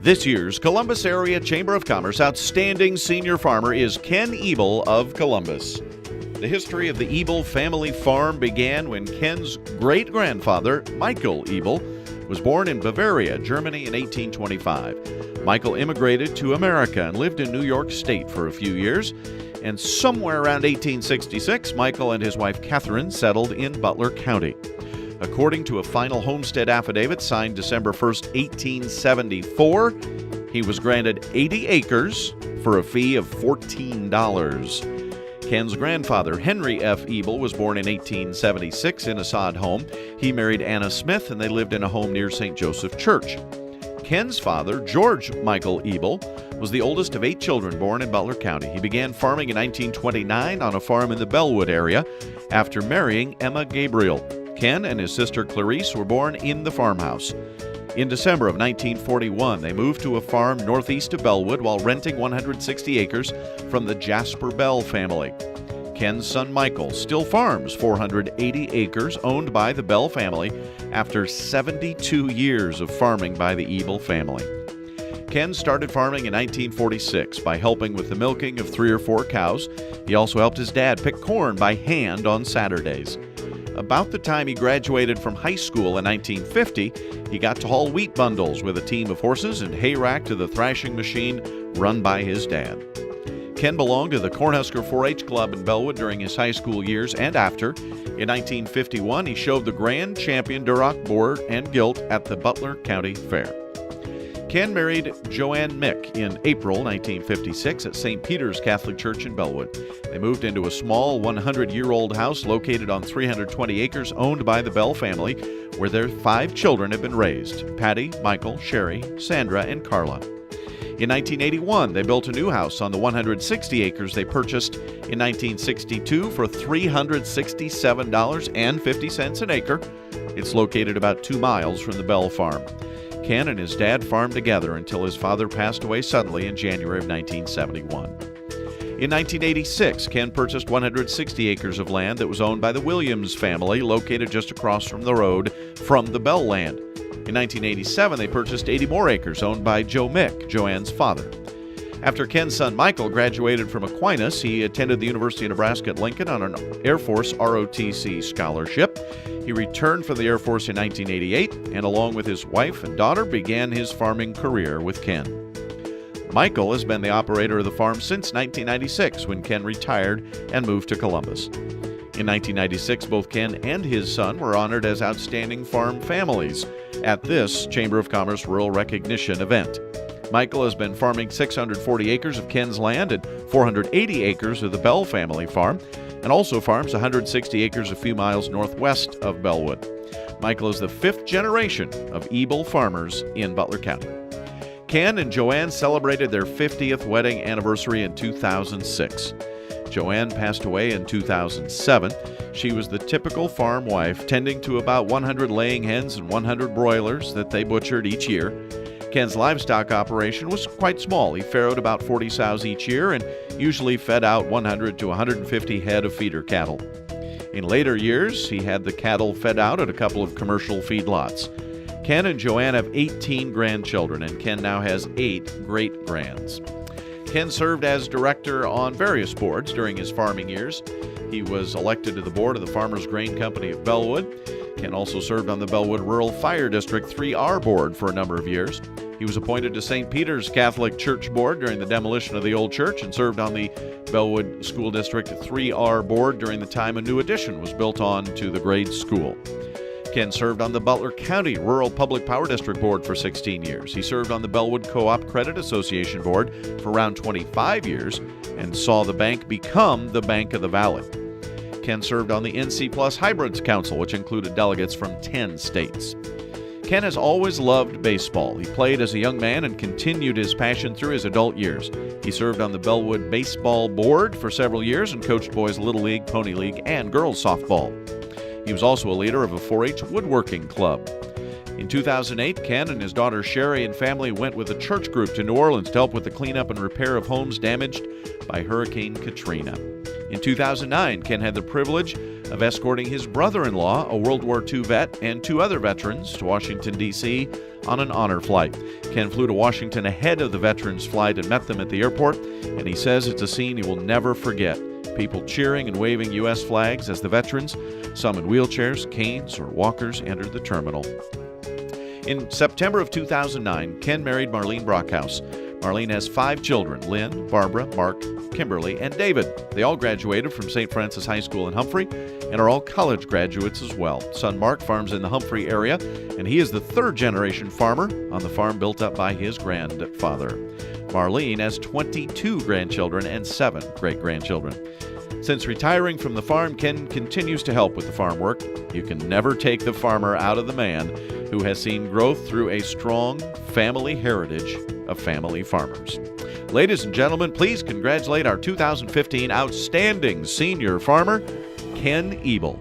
This year's Columbus Area Chamber of Commerce Outstanding Senior Farmer is Ken Ebel of Columbus. The history of the Ebel family farm began when Ken's great-grandfather, Michael Ebel, was born in Bavaria, Germany in 1825. Michael immigrated to America and lived in New York State for a few years. And somewhere around 1866, Michael and his wife Catherine settled in Butler County. According to a final homestead affidavit signed December 1st, 1874, he was granted 80 acres for a fee of $14. Ken's grandfather, Henry F. Ebel, was born in 1876 in a sod home. He married Anna Smith, and they lived in a home near St. Joseph Church. Ken's father, George Michael Ebel, was the oldest of 8 children born in Butler County. He began farming in 1929 on a farm in the Bellwood area after marrying Emma Gabriel. Ken and his sister Clarice were born in the farmhouse. In December of 1941, they moved to a farm northeast of Bellwood while renting 160 acres from the Jasper Bell family. Ken's son Michael still farms 480 acres owned by the Bell family after 72 years of farming by the Ebel family. Ken started farming in 1946 by helping with the milking of 3 or 4 cows. He also helped his dad pick corn by hand on Saturdays. About the time he graduated from high school in 1950, he got to haul wheat bundles with a team of horses and hay rack to the thrashing machine run by his dad. Ken belonged to the Cornhusker 4-H Club in Bellwood during his high school years and after. In 1951, he showed the grand champion Duroc board and gilt at the Butler County Fair. Ken married Joanne Mick in April 1956 at St. Peter's Catholic Church in Bellwood. They moved into a small 100-year-old house located on 320 acres owned by the Bell family, where their 5 children have been raised: Patty, Michael, Sherry, Sandra, and Carla. In 1981, they built a new house on the 160 acres they purchased in 1962 for $367.50 an acre. It's located about 2 miles from the Bell farm. Ken and his dad farmed together until his father passed away suddenly in January of 1971. In 1986, Ken purchased 160 acres of land that was owned by the Williams family, located just across from the road from the Bell land. In 1987, they purchased 80 more acres owned by Joe Mick, Joanne's father. After Ken's son Michael graduated from Aquinas, he attended the University of Nebraska at Lincoln on an Air Force ROTC scholarship. He returned from the Air Force in 1988 and, along with his wife and daughter, began his farming career with Ken. Michael has been the operator of the farm since 1996, when Ken retired and moved to Columbus. In 1996, both Ken and his son were honored as Outstanding Farm Families at this Chamber of Commerce Rural Recognition event. Michael has been farming 640 acres of Ken's land and 480 acres of the Bell family farm, and also farms 160 acres a few miles northwest of Bellwood. Michael is the 5th generation of Ebel farmers in Butler County. Ken and Joanne celebrated their 50th wedding anniversary in 2006. Joanne passed away in 2007. She was the typical farm wife, tending to about 100 laying hens and 100 broilers that they butchered each year. Ken's livestock operation was quite small. He farrowed about 40 sows each year and usually fed out 100 to 150 head of feeder cattle. In later years, he had the cattle fed out at a couple of commercial feedlots. Ken and Joanne have 18 grandchildren, and Ken now has 8 great-grands. Ken served as director on various boards during his farming years. He was elected to the board of the Farmers Grain Company of Bellwood. Ken also served on the Bellwood Rural Fire District 3R board for a number of years. He was appointed to St. Peter's Catholic Church board during the demolition of the old church and served on the Bellwood School District 3R board during the time a new addition was built on to the grade school. Ken served on the Butler County Rural Public Power District board for 16 years. He served on the Bellwood Co-op Credit Association board for around 25 years and saw the bank become the Bank of the Valley. Ken served on the NC Plus Hybrids Council, which included delegates from 10 states. Ken has always loved baseball. He played as a young man and continued his passion through his adult years. He served on the Bellwood Baseball Board for several years and coached boys Little League, Pony League, and girls softball. He was also a leader of a 4-H woodworking club. In 2008, Ken and his daughter Sherry and family went with a church group to New Orleans to help with the cleanup and repair of homes damaged by Hurricane Katrina. In 2009, Ken had the privilege of escorting his brother-in-law, a World War II vet, and 2 other veterans to Washington, D.C. on an honor flight. Ken flew to Washington ahead of the veterans' flight and met them at the airport, and he says it's a scene he will never forget. People cheering and waving U.S. flags as the veterans, some in wheelchairs, canes, or walkers, entered the terminal. In September of 2009, Ken married Marlene Brockhouse. Marlene has 5 children: Lynn, Barbara, Mark, Kimberly, and David. They all graduated from St. Francis High School in Humphrey and are all college graduates as well. Son Mark farms in the Humphrey area, and he is the 3rd-generation farmer on the farm built up by his grandfather. Marlene has 22 grandchildren and 7 great-grandchildren. Since retiring from the farm, Ken continues to help with the farm work. You can never take the farmer out of the man who has seen growth through a strong family heritage of family farmers. Ladies and gentlemen, please congratulate our 2015 Outstanding Senior Farmer, Ken Ebel.